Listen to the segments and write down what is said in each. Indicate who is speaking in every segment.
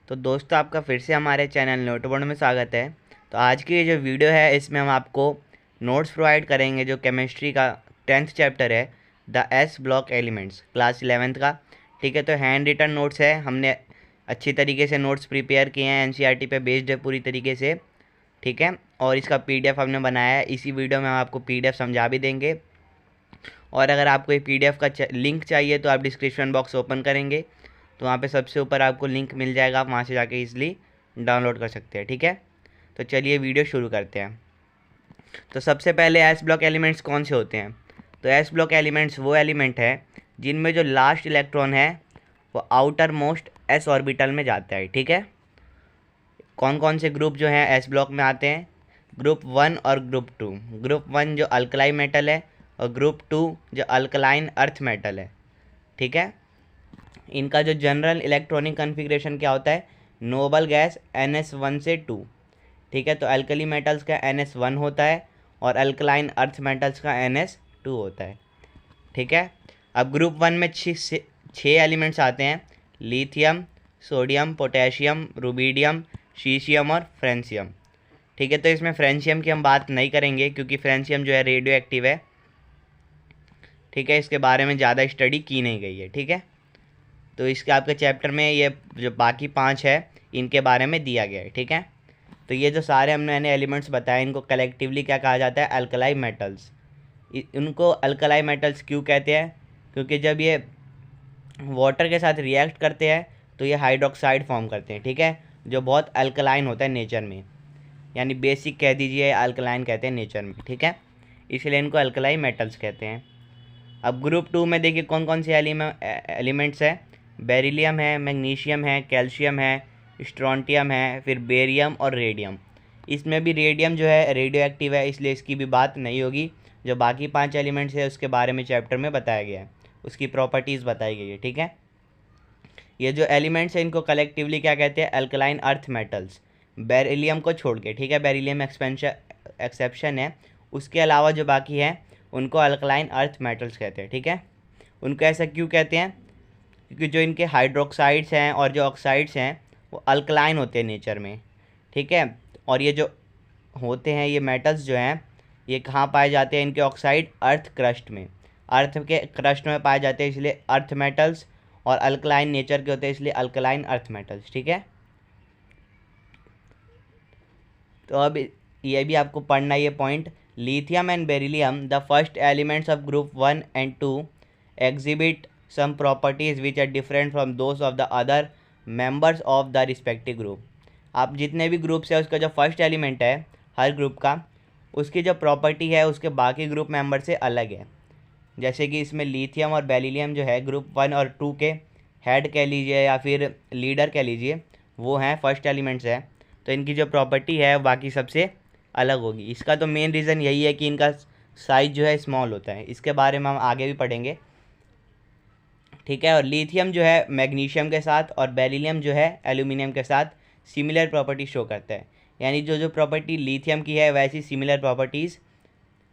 Speaker 1: तो दोस्तों आपका फिर से हमारे चैनल नोटबोर्ड में स्वागत है। तो आज की ये जो वीडियो है इसमें हम आपको नोट्स प्रोवाइड करेंगे जो केमिस्ट्री का 10th चैप्टर है, the S block elements, class 11th का। ठीक है, तो हैंड रिटन नोट्स है, हमने अच्छी तरीके से नोट्स प्रिपेयर किए हैं, एनसीईआरटी पे बेस्ड है पूरी तरीके से। ठीक है, और इसका पीडीएफ हमने बनाया है, इसी वीडियो में हम आपको पीडीएफ समझा भी देंगे। और अगर आपको ये पीडीएफ का लिंक चाहिए तो आप डिस्क्रिप्शन बॉक्स ओपन करेंगे तो वहाँ पे सबसे ऊपर आपको लिंक मिल जाएगा, आप वहाँ से जाके ईजिली डाउनलोड कर सकते हैं। ठीक है, तो चलिए वीडियो शुरू करते हैं। तो सबसे पहले एस ब्लॉक एलिमेंट्स कौन से होते हैं? तो एस ब्लॉक एलिमेंट्स वो एलिमेंट है जिनमें जो लास्ट इलेक्ट्रॉन है वो आउटर मोस्ट एस ऑर्बिटल में जाता है। ठीक है, कौन कौन से ग्रुप जो हैं एस ब्लॉक में आते हैं? ग्रुप 1 और ग्रुप 2। ग्रुप 1 जो अल्कलाई मेटल है और ग्रुप 2 जो अल्कलाइन अर्थ मेटल है। ठीक है, इनका जो जनरल इलेक्ट्रॉनिक कन्फिग्रेशन क्या होता है? नोबल गैस NS1 से 2। ठीक है, तो अल्कली मेटल्स का NS1 होता है और अल्कलाइन अर्थ मेटल्स का NS2 होता है। ठीक है, अब ग्रुप 1 में छः एलिमेंट्स आते हैं: lithium, sodium, potassium, rubidium, caesium और फ्रेंशियम। ठीक है, तो इसमें फ्रेंशियम की हम बात नहीं करेंगे क्योंकि फ्रेंशियम जो है रेडियो एक्टिव है। ठीक है, इसके बारे में ज़्यादा स्टडी की नहीं गई है। ठीक है, तो इसके आपके चैप्टर में ये जो बाकी 5 है इनके बारे में दिया गया है। ठीक है, तो ये जो सारे हमने एलिमेंट्स बताए इनको कलेक्टिवली क्या कहा जाता है? Alkali metals. इनको अल्कलाई मेटल्स क्यों कहते हैं? क्योंकि जब ये वाटर के साथ रिएक्ट करते हैं तो ये हाइड्रोक्साइड फॉर्म करते हैं। ठीक है, जो बहुत अल्कलाइन होता है नेचर में, यानी बेसिक कह दीजिए, अल्कलाइन कहते हैं नेचर में। ठीक है, इसलिए इनको अल्कलाई मेटल्स कहते हैं। अब ग्रुप 2 में देखिए कौन कौन से एलिमेंट्स हैं। बेरिलियम है, मैग्नीशियम है, कैल्शियम है, स्ट्रोंटियम है, फिर बेरियम और रेडियम। इसमें भी रेडियम जो है रेडियो एक्टिव है, इसलिए इसकी भी बात नहीं होगी। जो बाकी 5 एलिमेंट्स है उसके बारे में चैप्टर में बताया गया है, उसकी प्रॉपर्टीज़ बताई गई है। ठीक है, ये जो एलिमेंट्स हैं इनको कलेक्टिवली क्या कहते हैं? Alkaline earth metals. बेरिलियम को छोड़ के, ठीक है, बेरिलियम एक्सेप्शन है, उसके अलावा जो बाकी हैं उनको अल्कलाइन अर्थ मेटल्स कहते हैं। ठीक है, उनको ऐसा क्यों कहते हैं? क्योंकि जो इनके हाइड्रोक्साइड्स हैं और जो ऑक्साइड्स हैं वो अल्कलाइन होते हैं नेचर में। ठीक है, और ये जो होते हैं ये मेटल्स जो हैं ये कहाँ पाए जाते हैं? इनके ऑक्साइड अर्थ क्रस्ट में, अर्थ के क्रस्ट में पाए जाते हैं, इसलिए अर्थ मेटल्स। और अल्कलाइन नेचर के होते हैं इसलिए अल्कलाइन अर्थ मेटल्स। ठीक है, तो अब ये भी आपको पढ़ना ये point. Lithium and beryllium, the first elements of group 1 and 2, exhibit some properties which are different from those of the other members of the respective group। आप जितने भी ग्रुप्स है उसका जो फर्स्ट एलिमेंट है हर ग्रुप का, उसकी जो प्रॉपर्टी है उसके बाकी ग्रुप मेंबर से अलग है। जैसे कि इसमें लिथियम और बेरिलियम जो है ग्रुप 1 और 2 के हेड कह लीजिए या फिर लीडर कह लीजिए, वो हैं फर्स्ट एलिमेंट्स है, तो इनकी जो प्रॉपर्टी है बाकी सबसे अलग होगी। इसका तो मेन रीज़न यही है कि इनका साइज़ जो है स्मॉल होता है, इसके बारे में हम आगे भी पढ़ेंगे। ठीक है, और लिथियम जो है मैग्नीशियम के साथ और बेरिलियम जो है एल्यूमिनियम के साथ सिमिलर प्रॉपर्टी शो करता है, यानी जो जो प्रॉपर्टी लिथियम की है वैसी सिमिलर प्रॉपर्टीज़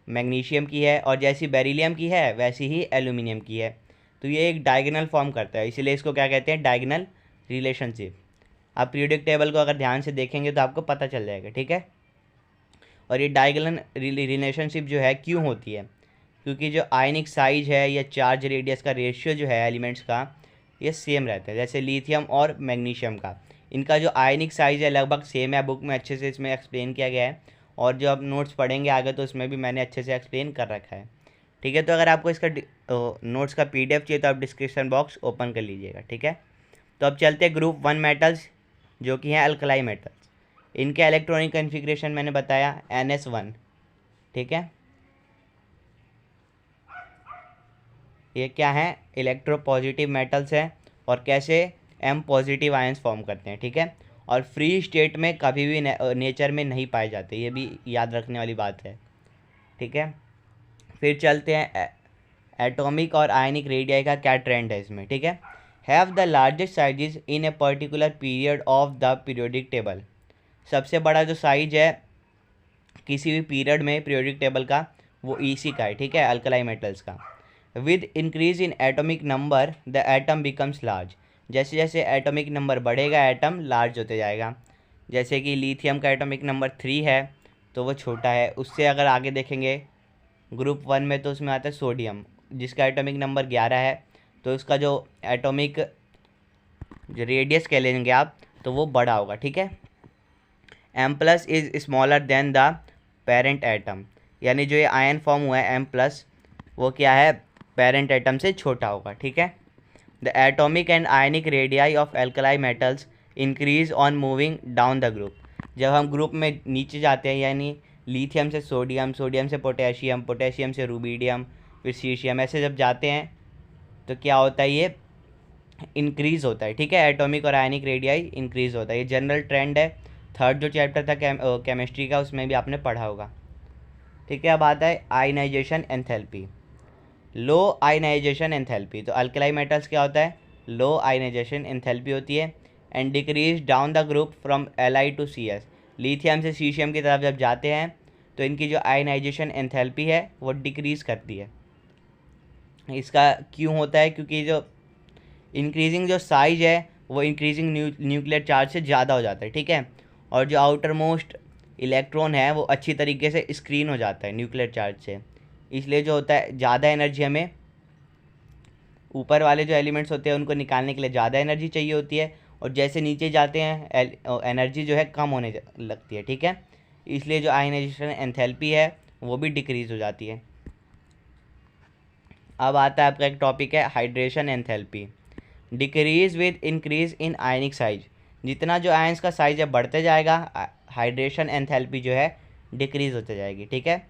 Speaker 1: मैग्नीशियम की है, और जैसी बेरिलियम की है वैसी ही एल्यूमिनियम की है। तो ये एक डायगोनल फॉर्म करता है, इसलिए इसको क्या कहते हैं? Diagonal relationship. आप पीरियोडिक टेबल को अगर ध्यान से देखेंगे तो आपको पता चल जाएगा। ठीक है, और ये डायगोनल रिलेशनशिप जो है क्यों होती है? क्योंकि जो आयनिक साइज है या चार्ज रेडियस का रेशियो जो है एलिमेंट्स का ये सेम रहता है। जैसे लिथियम और मैग्नीशियम का, इनका जो आयनिक साइज है लगभग सेम है, बुक में अच्छे से इसमें एक्सप्लेन किया गया है, और जो आप नोट्स पढ़ेंगे आगे तो उसमें भी मैंने अच्छे से एक्सप्लेन कर रखा है। ठीक है, तो अगर आपको इसका नोट्स का PDF चाहिए तो आप डिस्क्रिप्शन बॉक्स ओपन कर लीजिएगा। ठीक है, तो अब चलते हैं ग्रुप 1 मेटल्स जो कि हैं अल्कलाई मेटल्स। इनके इलेक्ट्रॉनिक कन्फिग्रेशन मैंने बताया NS1। ठीक है, ये क्या है? इलेक्ट्रोपॉजिटिव मेटल्स हैं और कैसे M पॉजिटिव आयंस फॉर्म करते हैं। ठीक है, और फ्री स्टेट में कभी भी नेचर में नहीं पाए जाते, ये भी याद रखने वाली बात है। ठीक है, फिर चलते हैं एटॉमिक और आयनिक रेडियाई का क्या ट्रेंड है इसमें। ठीक है, have the largest sizes in a particular period of the periodic table. सबसे बड़ा जो साइज है किसी भी पीरियड में पीरियोडिक टेबल का वो EC का है। ठीक है, अल्कलाई मेटल्स का। With increase in atomic number the atom becomes large. जैसे जैसे एटॉमिक नंबर बढ़ेगा एटम लार्ज होते जाएगा। जैसे कि लिथियम का एटॉमिक नंबर 3 है तो वो छोटा है। उससे अगर आगे देखेंगे ग्रुप 1 में तो उसमें आता है सोडियम जिसका एटॉमिक नंबर 11 है, तो उसका जो एटॉमिक जो रेडियस कह लेंगे आप तो वो बड़ा होगा, ठीक है। M plus is smaller than the parent atom, यानी जो ये आयन फॉर्म हुआ है एम प्लस वो क्या है, पेरेंट एटम से छोटा होगा, ठीक है। The atomic and ionic radii of alkali metals increase on moving down the group. जब हम ग्रुप में नीचे जाते हैं यानी लिथियम से सोडियम, सोडियम से पोटेशियम, पोटेशियम से रूबीडियम, फिर सीशियम, ऐसे जब जाते हैं तो क्या होता है, ये इंक्रीज़ होता है, ठीक है। एटॉमिक और आयनिक रेडियाई इंक्रीज़ होता है, ये जनरल ट्रेंड है। थर्ड जो चैप्टर था केमिस्ट्री का उसमें भी आपने पढ़ा होगा, ठीक है। अब आता है ionisation enthalpy. Low ionisation enthalpy, तो अल्कलाई मेटल्स क्या होता है, लो आयनाइजेशन एंथैल्पी होती है and decrease down the group from Li to Cs। Lithium से सीशियम की तरफ जब जाते हैं तो इनकी जो आयनाइजेशन एंथैल्पी है वो डिक्रीज़ करती है। इसका क्यों होता है, क्योंकि जो इंक्रीजिंग जो साइज है वो इंक्रीजिंग न्यूक्लियर चार्ज से ज़्यादा हो जाता है, ठीक है। और जो आउटर मोस्ट इलेक्ट्रॉन है वो अच्छी तरीके से स्क्रीन हो जाता है न्यूक्लियर चार्ज से, इसलिए जो होता है ज़्यादा एनर्जी हमें ऊपर वाले जो एलिमेंट्स होते हैं उनको निकालने के लिए ज़्यादा एनर्जी चाहिए होती है, और जैसे नीचे जाते हैं एनर्जी जो है कम होने लगती है, ठीक है। इसलिए जो आयनाइजेशन एंथैल्पी है वो भी डिक्रीज़ हो जाती है। अब आता है आपका एक टॉपिक है hydration enthalpy. Decrease with increase in ionic size, जितना जो आयंस का साइज है बढ़ते जाएगा हाइड्रेशन एंथैल्पी जो है डिक्रीज होते जाएगी, ठीक है।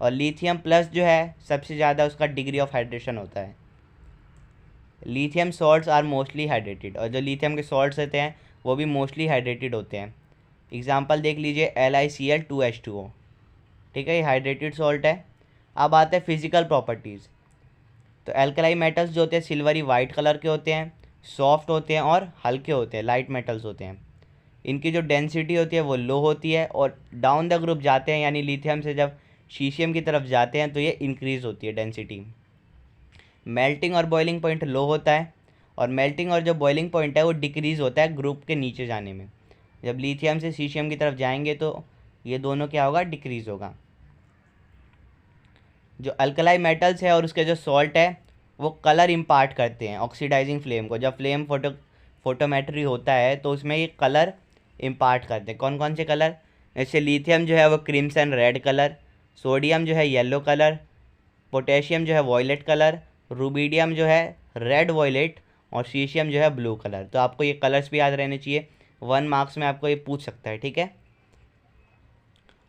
Speaker 1: और लिथियम प्लस जो है सबसे ज़्यादा उसका डिग्री ऑफ हाइड्रेशन होता है। Lithium salts are mostly hydrated, और जो लिथियम के सॉल्ट्स होते हैं वो भी मोस्टली हाइड्रेटेड होते हैं। एग्जांपल देख लीजिए LiCl2H2O, ठीक है, ये हाइड्रेटेड सॉल्ट है। अब आते हैं फिजिकल प्रॉपर्टीज़। तो एल्कलाई मेटल्स जो होते हैं सिल्वरी वाइट कलर के होते हैं, सॉफ्ट होते हैं और हल्के होते हैं, लाइट मेटल्स होते हैं। इनकी जो डेंसिटी होती है वो लो होती है, और डाउन द ग्रुप जाते हैं यानी लिथियम से जब सीशियम की तरफ जाते हैं तो ये इंक्रीज़ होती है डेंसिटी। मेल्टिंग और बॉइलिंग पॉइंट लो होता है, और मेल्टिंग और जो बॉइलिंग पॉइंट है वो डिक्रीज़ होता है ग्रुप के नीचे जाने में। जब लिथियम से सीशियम की तरफ जाएंगे तो ये दोनों क्या होगा, डिक्रीज़ होगा। जो अल्कलाई मेटल्स है और उसके जो सॉल्ट है वो कलर इम्पार्ट करते हैं ऑक्सीडाइजिंग फ्लेम को। जब फ्लेम फोटोमेट्री होता है तो उसमें ये कलर इम्पार्ट करते हैं। कौन कौन से कलर, जैसे लिथियम जो है वो क्रिम्सन रेड कलर, सोडियम जो है येलो कलर, पोटेशियम जो है वॉयलेट कलर, रूबीडियम जो है रेड वॉयलेट, और सीशियम जो है ब्लू कलर। तो आपको ये कलर्स भी याद रहने चाहिए, 1 मार्क्स में आपको ये पूछ सकता है, ठीक है।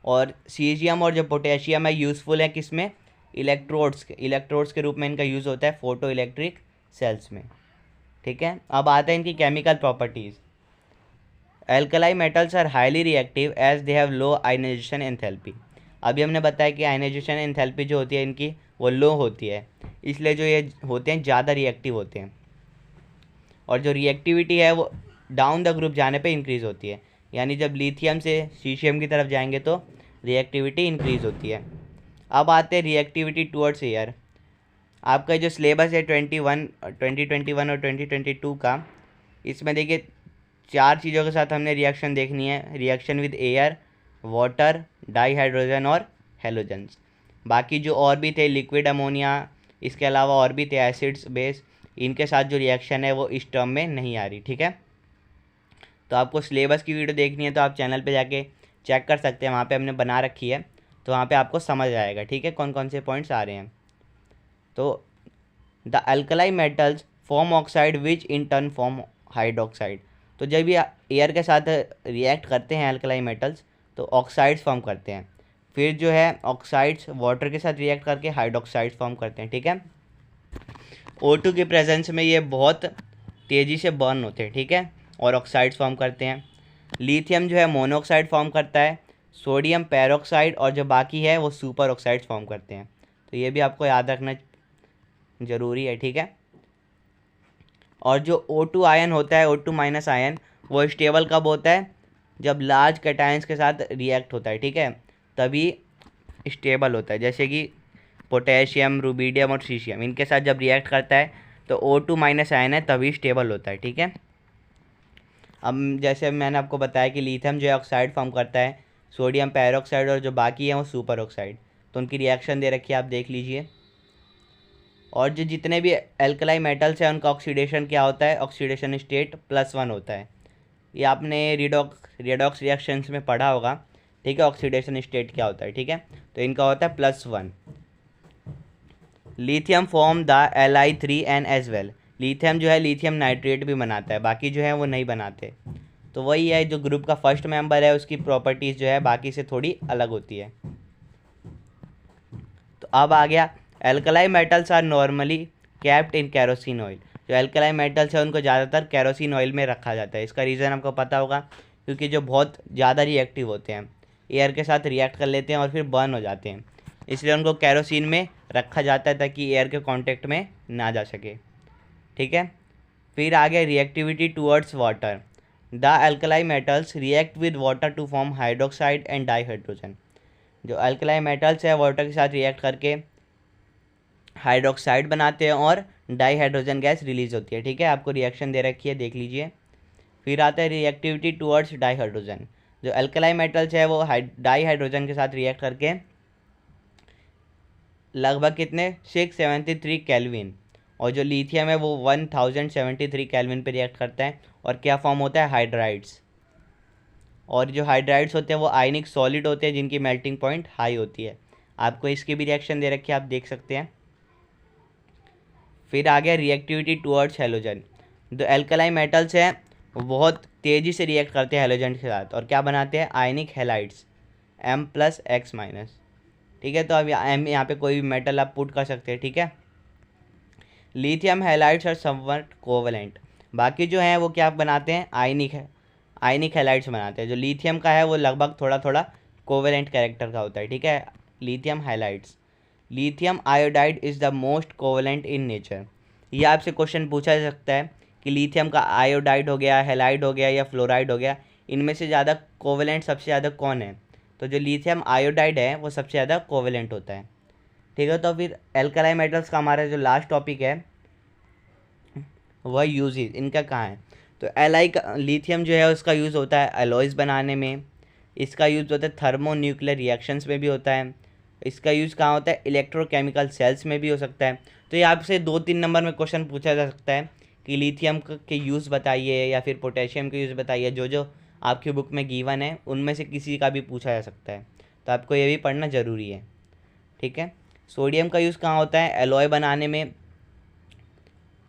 Speaker 1: और सीशियम और जो पोटेशियम है यूज़फुल है किस में, इलेक्ट्रोड्स के रूप में इनका यूज़ होता है फोटो इलेक्ट्रिक सेल्स में, ठीक है। अब आते हैं इनकी chemical properties. Alkali metals are highly reactive as they have low ionisation enthalpy. अभी हमने बताया कि आयनाइजेशन एंथैल्पी जो होती है इनकी वो लो होती है, इसलिए जो ये होते हैं ज़्यादा रिएक्टिव होते हैं। और जो रिएक्टिविटी है वो डाउन द ग्रुप जाने पे इंक्रीज़ होती है, यानी जब लिथियम से सीशियम की तरफ जाएंगे तो रिएक्टिविटी इंक्रीज़ होती है। अब आते हैं रिएक्टिविटी टुवर्ड्स एयर। आपका जो सिलेबस है 2021 और 2022 का, इसमें देखिए 4 चीज़ों के साथ हमने रिएक्शन देखनी है, reaction with air, water, dihydrogen और हेलोजन्स। बाकी जो और भी थे लिक्विड अमोनिया, इसके अलावा और भी थे एसिड्स बेस, इनके साथ जो रिएक्शन है वो इस टर्म में नहीं आ रही, ठीक है। तो आपको सिलेबस की वीडियो देखनी है तो आप चैनल पे जाके चेक कर सकते हैं, वहाँ पे हमने बना रखी है, तो वहाँ पे आपको समझ आएगा, ठीक है, कौन कौन से पॉइंट्स आ रहे हैं। तो the alkali metals form oxide which in turn form hydroxide. तो जब ये एयर के साथ रिएक्ट करते हैं अल्कलाई मेटल्स तो ऑक्साइड्स फॉर्म करते हैं, फिर जो है ऑक्साइड्स वाटर के साथ रिएक्ट करके हाइड्रोक्साइड्स फॉर्म करते हैं, ठीक है। O2 की प्रेजेंस में ये बहुत तेज़ी से बर्न होते हैं, ठीक है, और ऑक्साइड्स फॉर्म करते हैं। लिथियम जो है मोनोऑक्साइड फॉर्म करता है, सोडियम पेरोक्साइड, और जो बाकी है वो सुपर ऑक्साइड्स फॉर्म करते हैं। तो ये भी आपको याद रखना ज़रूरी है, ठीक है। और जो O2 आयन होता है, O2 माइनस आयन, वो स्टेबल कब होता है, जब लार्ज कैटायंस के साथ रिएक्ट होता है, ठीक है, तभी स्टेबल होता है। जैसे कि पोटेशियम, रूबीडियम और सीशियम, इनके साथ जब रिएक्ट करता है तो O2 माइनस आयन है तभी स्टेबल होता है, ठीक है। अब जैसे मैंने आपको बताया कि लिथियम जो है ऑक्साइड फॉर्म करता है, सोडियम पेरोक्साइड, और जो बाकी है वो सुपर ऑक्साइड। तो उनकी रिएक्शन दे रखी है, आप देख लीजिए। और जो जितने भी एल्कलाई मेटल्स हैं उनका ऑक्सीडेशन क्या होता है, ऑक्सीडेशन स्टेट +1 होता है। ये आपने रिडॉक्स रिएक्शंस में पढ़ा होगा, ठीक है, ऑक्सीडेशन स्टेट क्या होता है, ठीक है। तो इनका होता है +1। Lithium form the Li3n as well. Lithium जो है लिथियम नाइट्रेट भी बनाता है, बाकी जो है वो नहीं बनाते। तो वही है, जो ग्रुप का फर्स्ट मेंबर है उसकी प्रॉपर्टीज़ जो है बाकी से थोड़ी अलग होती है। तो अब आ गया, alkali metals are normally kept in kerosene oil. जो एल्कलाई मेटल्स है उनको ज़्यादातर कैरोसिन ऑयल में रखा जाता है। इसका रीज़न आपको पता होगा, क्योंकि जो बहुत ज़्यादा रिएक्टिव होते हैं, एयर के साथ रिएक्ट कर लेते हैं और फिर बर्न हो जाते हैं, इसलिए उनको कैरोसिन में रखा जाता है ताकि एयर के कांटेक्ट में ना जा सके, ठीक है। फिर आ गया reactivity towards water. The alkali metals react with water to form hydroxide and dihydrogen. जो अल्कलाई मेटल्स है वाटर के साथ रिएक्ट करके हाइड्रोक्साइड बनाते हैं और डाईहाइड्रोजन गैस रिलीज होती है, ठीक है। आपको रिएक्शन दे रखी है, देख लीजिए। फिर आता है रिएक्टिविटी टुवर्ड्स डाईहाइड्रोजन। जो अल्कलाई मेटल्स है वो डाईहाइड्रोजन के साथ रिएक्ट करके लगभग कितने 673 केल्विन, और जो लिथियम है वो 1073 केल्विन पे रिएक्ट करता है और क्या फॉर्म होता है, हाइड्राइड्स। और जो हाइड्राइड्स होते हैं वो आयनिक सॉलिड होते हैं जिनकी मेल्टिंग पॉइंट हाई होती है। आपको इसकी भी रिएक्शन दे रखी है, आप देख सकते हैं। फिर आ गया रिएक्टिविटी टुवर्ड्स हेलोजन। जो एल्कलाई मेटल्स हैं वो बहुत तेज़ी से रिएक्ट करते हैं हेलोजन के साथ और क्या बनाते हैं, आयनिक हेलाइड्स M+X-। ठीक है, तो अब यहाँ पे कोई भी मेटल आप पुट कर सकते हैं, ठीक है। Lithium halides are somewhat covalent. बाकी जो हैं वो क्या बनाते हैं, आयनिक हेलाइड्स बनाते हैं। जो लिथियम का है वो लगभग थोड़ा थोड़ा कोवेलेंट कैरेक्टर का होता है, ठीक है, lithium halides. Lithium iodide is the most covalent in nature. ये आपसे क्वेश्चन पूछा जा सकता है कि लिथियम का आयोडाइड हो गया, हेलाइड हो गया या फ्लोराइड हो गया, इनमें से ज़्यादा कोवेलेंट सबसे ज़्यादा कौन है। तो जो लिथियम आयोडाइड है वो सबसे ज़्यादा कोवेलेंट होता है, ठीक है। तो फिर एल्कलाई मेटल्स का हमारा जो लास्ट टॉपिक है वह यूजेज इनका कहाँ है। तो लिथियम जो है उसका यूज़ होता है एलॉयज़ बनाने में, इसका यूज़ होता है थर्मो न्यूक्लियर रिएक्शंस में भी होता है, इसका यूज़ कहाँ होता है, इलेक्ट्रोकेमिकल सेल्स में भी हो सकता है। तो ये आपसे 2-3 नंबर में क्वेश्चन पूछा जा सकता है कि लिथियम के यूज़ बताइए या फिर पोटेशियम के यूज़ बताइए। जो जो आपकी बुक में गिवन है उनमें से किसी का भी पूछा जा सकता है, तो आपको ये भी पढ़ना ज़रूरी है, ठीक है। सोडियम का यूज़ कहाँ होता है, एलॉय बनाने में।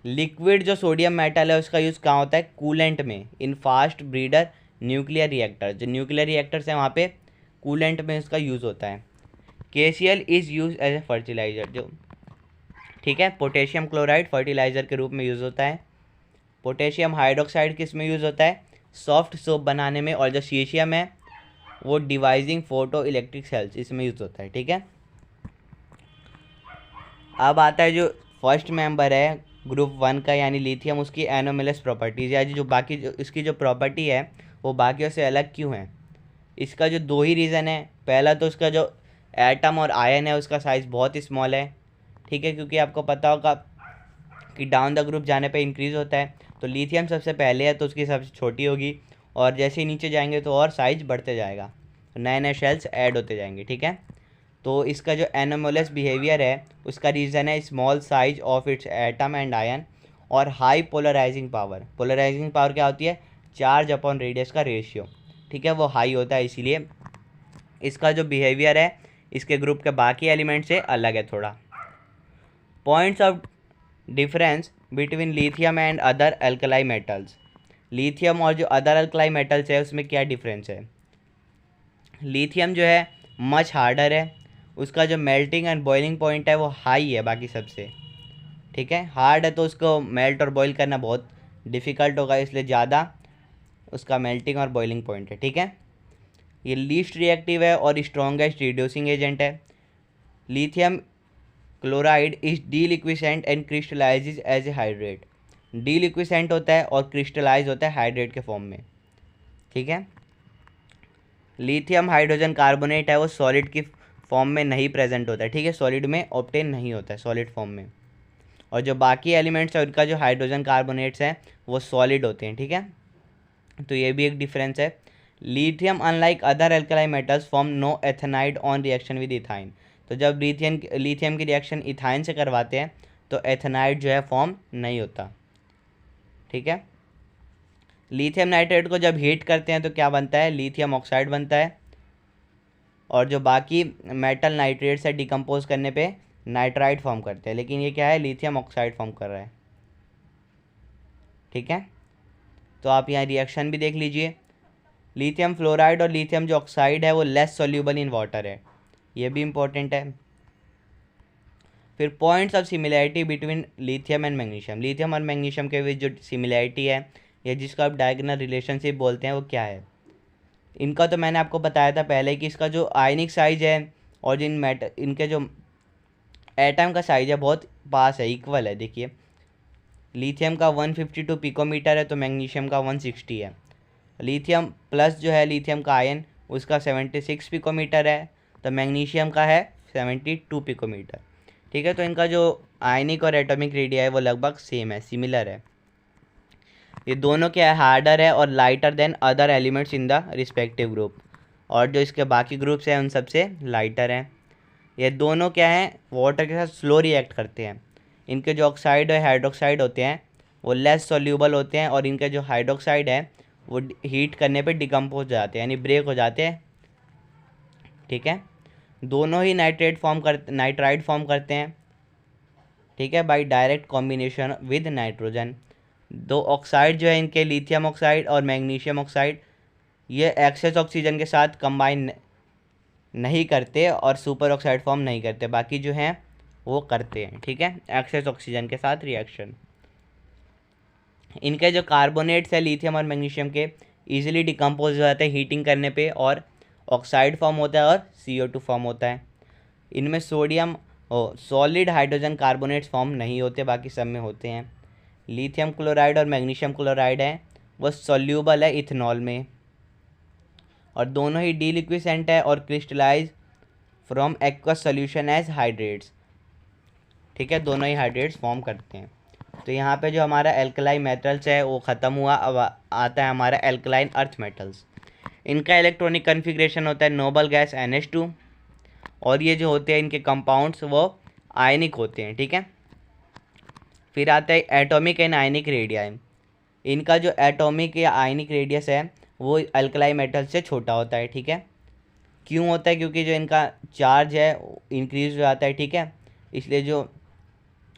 Speaker 1: लिक्विड जो सोडियम मेटल है उसका यूज़ कहाँ होता है, कूलेंट में, इन फास्ट ब्रीडर न्यूक्लियर रिएक्टर। जो न्यूक्लियर रिएक्टर्स हैं वहाँ पे कूलेंट में इसका यूज़ होता है। KCl is use as a fertilizer, जो ठीक है, पोटेशियम क्लोराइड फर्टिलाइज़र के रूप में यूज़ होता है। पोटेशियम हाइड्रोक्साइड किस में यूज़ होता है, सॉफ्ट सोप बनाने में। और जो सीशियम है वो डिवाइजिंग फोटो इलेक्ट्रिक सेल्स, इसमें यूज़ होता है, ठीक है। अब आता है जो फर्स्ट मेंबर है ग्रुप 1 का यानी लिथियम, उसकी एनोमलस प्रॉपर्टीज़ या जो बाकी जो इसकी जो प्रॉपर्टी है वो बाकियों से अलग क्यों है। इसका जो 2 ही रीज़न है। पहला तो उसका जो एटम और आयन है उसका साइज़ बहुत स्मॉल है, ठीक है, क्योंकि आपको पता होगा कि डाउन द ग्रुप जाने पे इंक्रीज़ होता है। तो लिथियम सबसे पहले है तो उसकी सबसे छोटी होगी, और जैसे ही नीचे जाएंगे तो और साइज बढ़ते जाएगा, नए नए शेल्स ऐड होते जाएंगे, ठीक है। तो इसका जो एनोमलस बिहेवियर है उसका रीज़न है small size of its atom and ion और high polarising power. Polarising power क्या होती है, चार्ज अपॉन रेडियस का रेशियो, ठीक है, वो हाई होता है। इसीलिए इसका जो बिहेवियर है इसके ग्रुप के बाकी एलिमेंट से अलग है थोड़ा। Points of difference between lithium and other alkali metals. Lithium और जो अदर एल्कलाई मेटल्स है उसमें क्या डिफरेंस है। लिथियम जो है मच हार्डर है, उसका जो मेल्टिंग एंड बॉइलिंग पॉइंट है वो हाई है बाकी सबसे, ठीक है। हार्ड है तो उसको मेल्ट और बॉईल करना बहुत डिफ़िकल्ट होगा, इसलिए ज़्यादा उसका मेल्टिंग और बॉइलिंग पॉइंट है, ठीक है। ये लीस्ट रिएक्टिव है और स्ट्रॉन्गेस्ट रिड्यूसिंग एजेंट है। Lithium chloride is deliquescent and crystallizes as a hydrate. Deliquescent होता है और क्रिस्टलाइज होता है हाइड्रेट के फॉर्म में, ठीक है। लिथियम हाइड्रोजन कार्बोनेट है वो सॉलिड की फॉर्म में नहीं प्रेजेंट होता है, ठीक है, सॉलिड में ऑब्टेन नहीं होता है सॉलिड फॉर्म में। और जो बाकी एलिमेंट्स है उनका जो हाइड्रोजन कार्बोनेट्स हैं वो सॉलिड होते हैं, ठीक है। तो ये भी एक डिफरेंस है। Lithium unlike other alkali metals form no ethanide on reaction with ethyne. तो जब लिथियम की रिएक्शन इथाइन से करवाते हैं तो एथेनाइड जो है फॉर्म नहीं होता। ठीक है। लिथियम नाइट्रेट को जब हीट करते हैं तो क्या बनता है, लिथियम ऑक्साइड बनता है, और जो बाकी मेटल नाइट्रेट से डिकम्पोज करने पे नाइट्राइड फॉर्म करते हैं, लेकिन ये क्या है, लिथियम ऑक्साइड फॉर्म कर रहा है। ठीक है। तो आप यहाँ रिएक्शन भी देख लीजिए। लिथियम फ्लोराइड और लिथियम जो ऑक्साइड है वो लेस सॉल्यूबल इन वाटर है, ये भी इम्पोर्टेंट है। फिर points of similarity between lithium and magnesium. Lithium और मैग्नीशियम के बीच जो सिमिलैरिटी है या जिसको आप डायगोनल रिलेशनशिप बोलते हैं वो क्या है। इनका तो मैंने आपको बताया था पहले कि इसका जो आयनिक साइज है और जिन इनके जो एटम का साइज है बहुत पास है, इक्वल है। देखिए लिथियम का 152 पिकोमीटर है तो मैग्नीशियम का 160 है। लिथियम प्लस जो है लिथियम का आयन उसका 76 पिकोमीटर है तो मैग्नीशियम का है 72 पिकोमीटर। ठीक है। तो इनका जो आयनिक और एटॉमिक रेडिया है वो लगभग सेम है, सिमिलर है। ये दोनों क्या है, हार्डर है और lighter than other elements in the respective group, और जो इसके बाकी ग्रुप्स हैं उन सबसे लाइटर हैं। ये दोनों क्या हैं, वाटर के साथ स्लो रिएक्ट करते हैं। इनके जो ऑक्साइड और हाइड्रोक्साइड होते हैं वो लेस सॉल्यूबल होते हैं, और इनके जो हाइड्रोक्साइड है वो हीट करने पे डिकम्पोज हो जाते हैं, यानी ब्रेक हो जाते हैं। ठीक है। दोनों ही नाइट्राइड फॉर्म करते हैं। ठीक है, by direct combination with nitrogen. दो ऑक्साइड जो है इनके, लिथियम ऑक्साइड और मैग्नीशियम ऑक्साइड, ये एक्सेस ऑक्सीजन के साथ कंबाइन नहीं करते और सुपर ऑक्साइड फॉर्म नहीं करते, बाकी जो हैं वो करते हैं। ठीक है, एक्सेस ऑक्सीजन के साथ रिएक्शन। इनके जो कार्बोनेट्स है लिथियम और मैग्नीशियम के इजीली डिकम्पोज हो जाते हैं हीटिंग करने पे, और ऑक्साइड फॉर्म होता है और CO2 फॉर्म होता है। इनमें sodium solid hydrogen carbonates form नहीं होते, बाकी सब में होते हैं। लिथियम क्लोराइड और मैग्नीशियम क्लोराइड है वो सॉल्यूबल है इथेनॉल में, और दोनों ही डीलिक्विसेंट है और crystallize from aqueous solution as hydrates. ठीक है, दोनों ही हाइड्रेट्स फॉर्म करते हैं। तो यहाँ पे जो हमारा एल्कलाई मेटल्स है वो ख़त्म हुआ। अब आता है हमारा एल्कलाइन अर्थ मेटल्स। इनका इलेक्ट्रॉनिक कन्फिग्रेशन होता है नोबल गैस NH2, और ये जो होते हैं इनके कंपाउंड्स वो आयनिक होते हैं। ठीक है। फिर आता है एटॉमिक एंड आयनिक रेडियाई। इनका जो एटॉमिक या आयनिक रेडियस है वो अल्कलाई मेटल से छोटा होता है। ठीक है। क्यों होता है, क्योंकि जो इनका चार्ज है इंक्रीज हो जाता है। ठीक है, इसलिए जो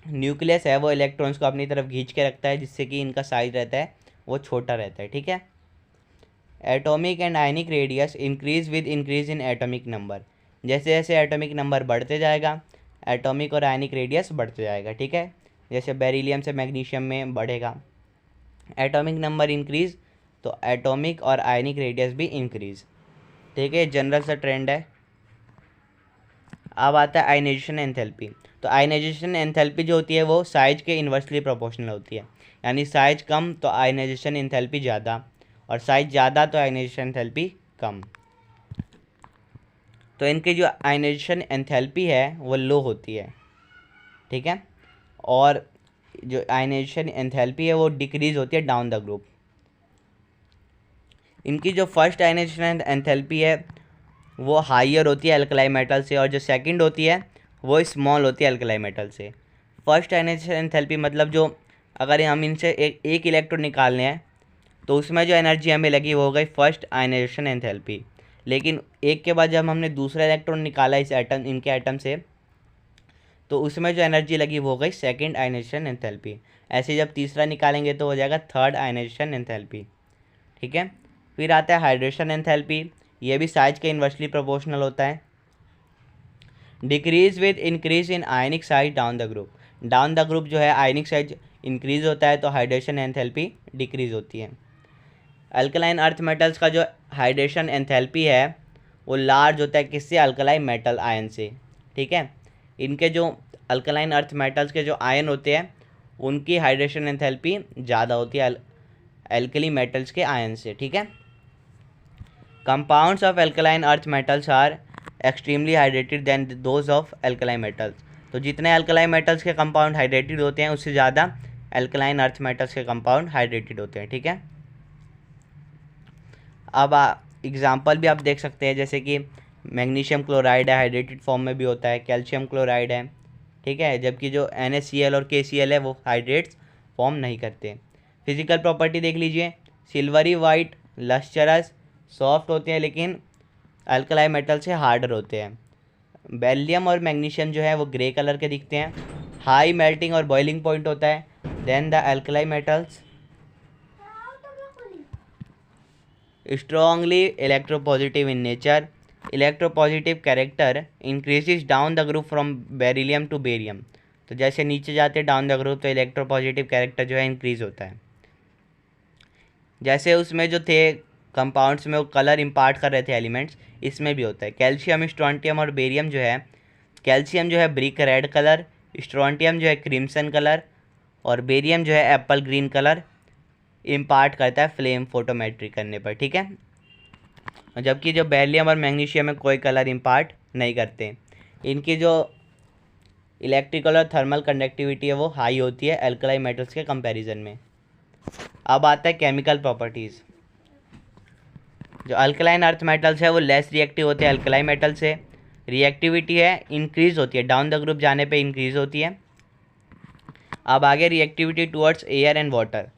Speaker 1: न्यूक्लियस है वो इलेक्ट्रॉन्स को अपनी तरफ खींच के रखता है, जिससे कि इनका साइज रहता है वो छोटा रहता है। ठीक है। Atomic and ionic radius increase with increase in atomic number. जैसे जैसे एटॉमिक नंबर बढ़ते जाएगा एटॉमिक और आयनिक रेडियस बढ़ते जाएगा। ठीक है, जैसे बेरिलियम से मैग्नीशियम में बढ़ेगा एटॉमिक नंबर इंक्रीज, तो एटॉमिक और आयनिक रेडियस भी इंक्रीज। ठीक है, जनरल सा ट्रेंड है। अब आता है आयनाइजेशन एंथैल्पी। तो आयनाइजेशन एंथैल्पी जो होती है वो साइज के इन्वर्सली प्रोपोर्शनल होती है, यानी साइज कम तो आयनाइजेशन एंथैल्पी ज़्यादा, और साइज ज़्यादा तो आयनाइजेशन एंथैल्पी कम। तो इनकी जो आयनाइजेशन एंथैल्पी है वो लो होती है। ठीक है, और जो आयनाइजेशन एंथैल्पी है वो डिक्रीज होती है डाउन द ग्रुप। इनकी जो फर्स्ट आयनाइजेशन एंथैल्पी है वो हाइयर होती है अल्कलाई मेटल से, और जो सेकंड होती है वो स्मॉल होती है अल्कलाई मेटल से। फर्स्ट आयनाइजेशन एंथैल्पी मतलब जो अगर हम इनसे एक इलेक्ट्रॉन निकालने हैं तो उसमें जो एनर्जी हमें लगी वो हो गई फर्स्ट आयनाइजेशन एंथैल्पी, लेकिन एक के बाद जब हमने दूसरा इलेक्ट्रॉन निकाला इनके एटम से तो उसमें जो एनर्जी लगी वो हो गई सेकेंड आयनाइजेशन एंथैल्पी। ऐसे जब तीसरा निकालेंगे तो हो जाएगा थर्ड आयनाइजेशन एंथैल्पी। ठीक है। फिर आता है हाइड्रेशन एंथैल्पी, ये भी साइज के इन्वर्सली प्रोपोर्शनल होता है। Decrease with increase in ionic size down the group. Down the group जो है आयनिक साइज इंक्रीज होता है तो हाइड्रेशन एंथैल्पी डिक्रीज होती है। अल्कलाइन अर्थ मेटल्स का जो हाइड्रेशन एंथैल्पी है वो लार्ज होता है किससे, अल्कलाई मेटल आयन से। ठीक है, इनके जो अल्कलाइन अर्थ मेटल्स के जो आयन होते हैं उनकी हाइड्रेशन एंथैल्पी ज़्यादा होती है एल्कली मेटल्स के आयन से। ठीक है। Compounds of alkaline earth metals are extremely hydrated than those of alkali metals. तो जितने एल्कलाई मेटल्स के कंपाउंड हाइड्रेटेड होते हैं उससे ज़्यादा एल्कलाइन अर्थ मेटल्स के कंपाउंड हाइड्रेटेड होते हैं। ठीक है। अब एग्ज़ाम्पल भी आप देख सकते हैं, जैसे कि मैग्नीशियम क्लोराइड है, हाइड्रेटेड फॉर्म में भी होता है, कैल्शियम क्लोराइड है, ठीक है, जबकि जो NaCl और KCl है वो हाइड्रेट्स फॉर्म नहीं करते। फिजिकल प्रॉपर्टी देख लीजिए, सिल्वरी वाइट, लस्चरस, सॉफ्ट होते हैं लेकिन अल्कलाई मेटल से हार्डर होते हैं। बेरिलियम और मैग्नीशियम जो है वो ग्रे कलर के दिखते हैं, हाई मेल्टिंग और बॉइलिंग पॉइंट होता है। Then the alkali metals strongly electropositive in nature, electropositive character increases down the group from beryllium to barium. तो जैसे नीचे जाते डाउन द ग्रुप तो इलेक्ट्रोपॉजिटिव कैरेक्टर जो है इंक्रीज होता है। जैसे उसमें जो थे कंपाउंड्स में वो कलर इम्पार्ट कर रहे थे एलिमेंट्स, इसमें भी होता है। कैल्शियम, स्ट्रोंटियम और बेरियम जो है, कैल्शियम जो है ब्रिक रेड कलर, स्ट्रोंटियम जो है क्रिम्सन कलर और बेरियम जो है एप्पल ग्रीन कलर इम्पार्ट करता है फ्लेम फोटोमेट्री करने पर, ठीक है। जबकि जो बेरिलियम और मैग्नीशियम में कोई कलर इम्पार्ट नहीं करते। इनकी जो इलेक्ट्रिकल और थर्मल कंडक्टिविटी है वो हाई होती है अल्कलाई मेटल्स के कंपैरिजन में। अब आता है केमिकल प्रॉपर्टीज़। जो अल्कलाइन अर्थ मेटल्स है वो लेस रिएक्टिव होते हैं अल्कलाई मेटल से, रिएक्टिविटी है इंक्रीज होती है, डाउन द ग्रुप जाने पे इंक्रीज होती है। अब आगे reactivity towards air and water.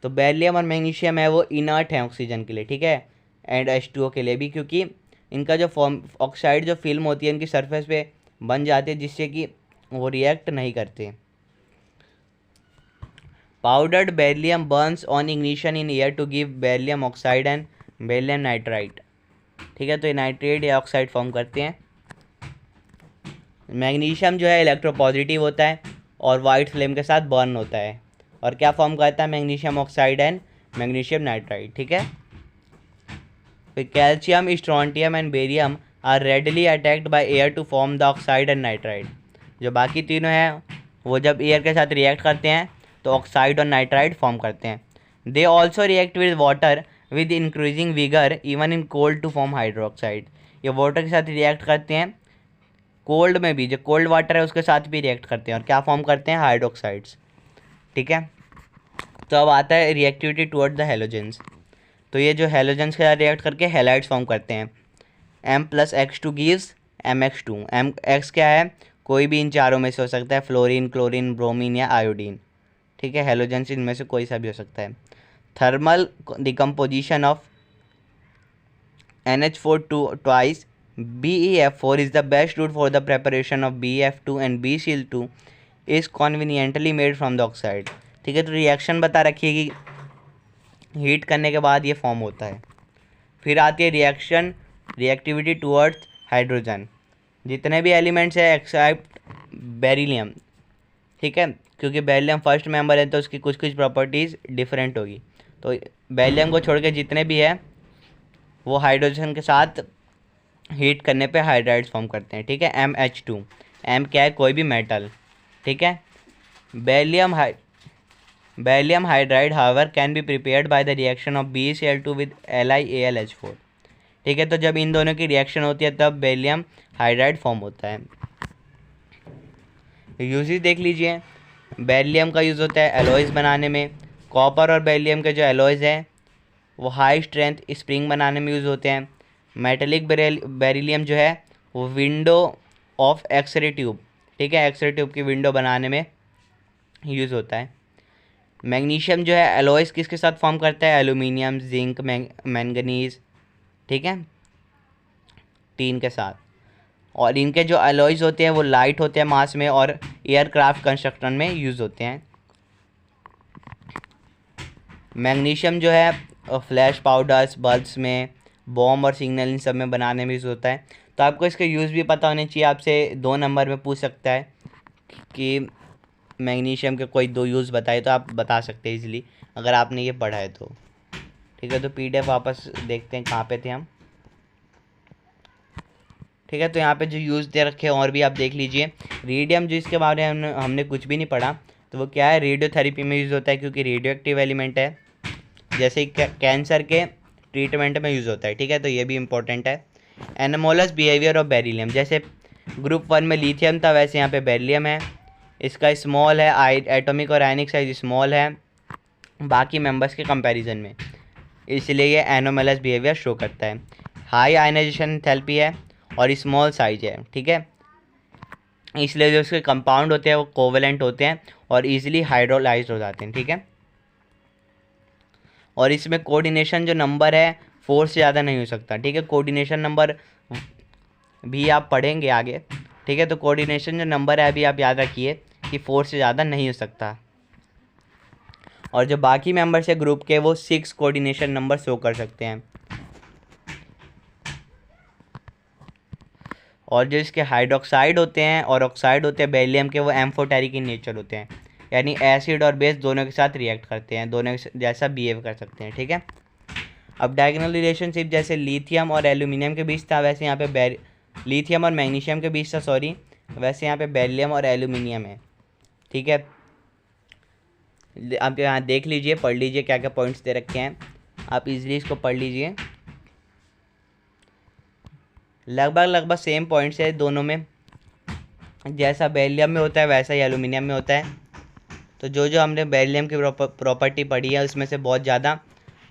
Speaker 1: तो बेरिलियम और मैग्नीशियम है वो इनर्ट है ऑक्सीजन के लिए, ठीक है, एंड H2O के लिए भी, क्योंकि इनका जो फॉर्म ऑक्साइड जो फिल्म होती है इनकी सरफेस पे बन जाती है जिससे कि वो रिएक्ट नहीं करते। Powdered beryllium burns on ignition in air to give beryllium oxide and beryllium nitrite, ठीक है, तो ये नाइट्रेट या ऑक्साइड फॉर्म करते हैं। मैग्नीशियम जो है इलेक्ट्रोपॉजिटिव होता है और वाइट फ्लेम के साथ बर्न होता है और क्या फॉर्म करता है, magnesium oxide and magnesium nitrite, ठीक है। फिर calcium, strontium and barium are readily attacked by air to form the oxide and nitrite. जो बाकी तीनों हैं वो जब एयर के साथ रिएक्ट करते हैं तो ऑक्साइड और नाइट्राइड फॉर्म करते हैं। They also react with water with increasing vigour even in cold to form hydroxide. ये वाटर के साथ रिएक्ट करते हैं, कोल्ड में भी, जो कोल्ड वाटर है उसके साथ भी रिएक्ट करते हैं और क्या फॉर्म करते हैं, हाइड्रोक्साइड्स, ठीक है। तो अब आता है रिएक्टिविटी टुवर्ड द हेलोजेंस। तो ये जो हेलोजेंस के साथ रिएक्ट करके हेलाइड्स फॉर्म करते हैं। M+X2 gives MX2। MX क्या है, कोई भी इन चारों में से हो सकता है, फ्लोरीन, क्लोरीन, ब्रोमीन या आयोडीन, ठीक है, हेलोजेंस इनमें से कोई सा भी हो सकता है। Thermal decomposition of NH4 twice BeF4 is the best route for the preparation of BeF2 and BCl2 is conveniently made from the oxide, ठीक है। तो रिएक्शन बता रखी है कि हीट करने के बाद ये फॉर्म होता है। फिर आती है रिएक्शन रिएक्टिविटी टुवर्ड्स हाइड्रोजन। जितने भी एलिमेंट्स है एक्सेप्ट बेरिलियम, ठीक है, क्योंकि बेरिलियम फर्स्ट मेंबर है तो उसकी कुछ कुछ प्रॉपर्टीज़ डिफरेंट होगी। तो बेरिलियम को छोड़ के जितने भी है वो हाइड्रोजन के साथ हीट करने पे हाइड्राइड्स फॉर्म करते हैं, ठीक है। MH2, M क्या है, कोई भी मेटल, ठीक है। Beryllium hydride however can be prepared by the reaction of BeCl2 with LiAlH4, ठीक है। तो जब इन दोनों की रिएक्शन होती है तब बेरिलियम हाइड्राइड फॉर्म होता है। यूजेस देख लीजिए, बेरिलियम का यूज़ होता है एलॉयज़ बनाने में। कॉपर और बेरिलियम के जो एलॉयज़ हैं वो हाई स्ट्रेंथ स्प्रिंग बनाने में यूज़ होते हैं। मेटेलिक बेरिलियम जो है वो विंडो ऑफ एक्सरे ट्यूब, ठीक है, एक्सरे ट्यूब की विंडो बनाने में यूज़ होता है। मैग्नीशियम जो है एलॉयज़ किसके साथ फॉर्म करता है, एल्यूमिनियम, जिंक, मैंगनीज, ठीक है, टीन के साथ। और इनके जो एलॉयज़ होते हैं वो लाइट होते हैं मास में और एयरक्राफ्ट कंस्ट्रक्शन में यूज़ होते हैं। मैग्नीशियम जो है फ्लैश पाउडर्स, बल्ब्स में, बॉम्ब और सिग्नल इन सब में बनाने में यूज़ होता है। तो आपको इसके यूज़ भी पता होने चाहिए। आपसे 2 नंबर में पूछ सकता है कि मैग्नीशियम के कोई 2 यूज़ बताए, तो आप बता सकते हैं इजीली अगर आपने ये पढ़ा है तो, ठीक है। तो PDF वापस देखते हैं कहाँ पे थे हम, ठीक है। तो यहाँ पे जो यूज़ दे रखे हैं और भी आप देख लीजिए। रेडियम जो इसके बारे में हमने कुछ भी नहीं पढ़ा, तो वो क्या है, रेडियोथेरेपी में यूज़ होता है क्योंकि रेडियो एक्टिव एलिमेंट है, जैसे कैंसर के ट्रीटमेंट में यूज़ होता है, ठीक है। तो ये भी इंपॉर्टेंट है। एनोमोलस बिहेवियर ऑफ बेरिलियम, जैसे ग्रुप 1 में लिथियम था वैसे यहाँ पे बेरिलियम है। इसका स्मॉल है, एटॉमिक और आयनिक साइज स्मॉल है बाकी मेंबर्स के कंपैरिजन में। इसलिए ये एनोमलस बिहेवियर शो करता है। हाई आयनाइजेशन एंथैल्पी है और स्मॉल साइज है, ठीक है, इसलिए जो उसके कंपाउंड होते हैं वो कोवेलेंट होते हैं और इजीली हाइड्रोलाइज्ड हो जाते हैं, ठीक है। और इसमें कोऑर्डिनेशन जो नंबर है 4 से ज़्यादा नहीं हो सकता, ठीक है। कोऑर्डिनेशन नंबर भी आप पढ़ेंगे आगे, ठीक है। तो कोऑर्डिनेशन जो नंबर है अभी आप याद रखिए कि 4 से ज़्यादा नहीं हो सकता। और जो बाकी मेंबर्स है ग्रुप के वो 6 कोऑर्डिनेशन नंबर शो कर सकते हैं। और जो इसके हाइड्रोक्साइड होते हैं और ऑक्साइड होते हैं बेरिलियम के, वो एम्फोटेरिक इन नेचर होते हैं, यानी एसिड और बेस दोनों के साथ रिएक्ट करते हैं, दोनों जैसा बिहेव कर सकते हैं, ठीक है। अब डायगोनल रिलेशनशिप जैसे लिथियम और एल्यूमिनियम के बीच था, वैसे यहाँ पे लिथियम और मैग्नीशियम के बीच था, सॉरी, वैसे यहाँ पे बेरिलियम और एल्यूमिनियम है, ठीक है। आप यहाँ देख लीजिए, पढ़ लीजिए क्या क्या पॉइंट्स दे रखे हैं, आप इजीली इसको पढ़ लीजिए। लगभग सेम पॉइंट्स है दोनों में, जैसा बेरिलियम में होता है वैसा ही एल्यूमिनियम में होता है। तो जो हमने बेरिलियम की प्रॉपर्टी पढ़ी है उसमें से बहुत ज़्यादा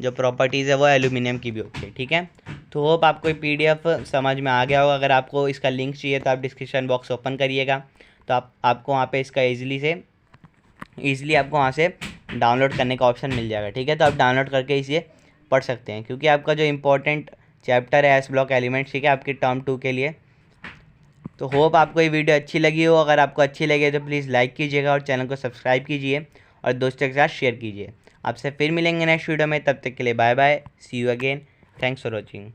Speaker 1: जो प्रॉपर्टीज़ है वो एल्यूमिनियम की भी होती है, ठीक है। तो होप आपको ये PDF समझ में आ गया होगा। अगर आपको इसका लिंक चाहिए तो आप डिस्क्रिप्शन बॉक्स ओपन करिएगा, तो आपको वहाँ पे इसका ईज़िली आपको वहाँ से डाउनलोड करने का ऑप्शन मिल जाएगा, ठीक है। तो आप डाउनलोड करके इसे पढ़ सकते हैं, क्योंकि आपका जो इम्पोर्टेंट चैप्टर है एस ब्लॉक एलिमेंट्स, ठीक है, आपके टर्म 2 के लिए। तो होप आपको ये वीडियो अच्छी लगी हो। अगर आपको अच्छी लगे तो प्लीज़ लाइक कीजिएगा और चैनल को सब्सक्राइब कीजिए और दोस्तों के साथ शेयर कीजिए। आपसे फिर मिलेंगे नेक्स्ट वीडियो में, तब तक के लिए bye bye, see you again, thanks for watching.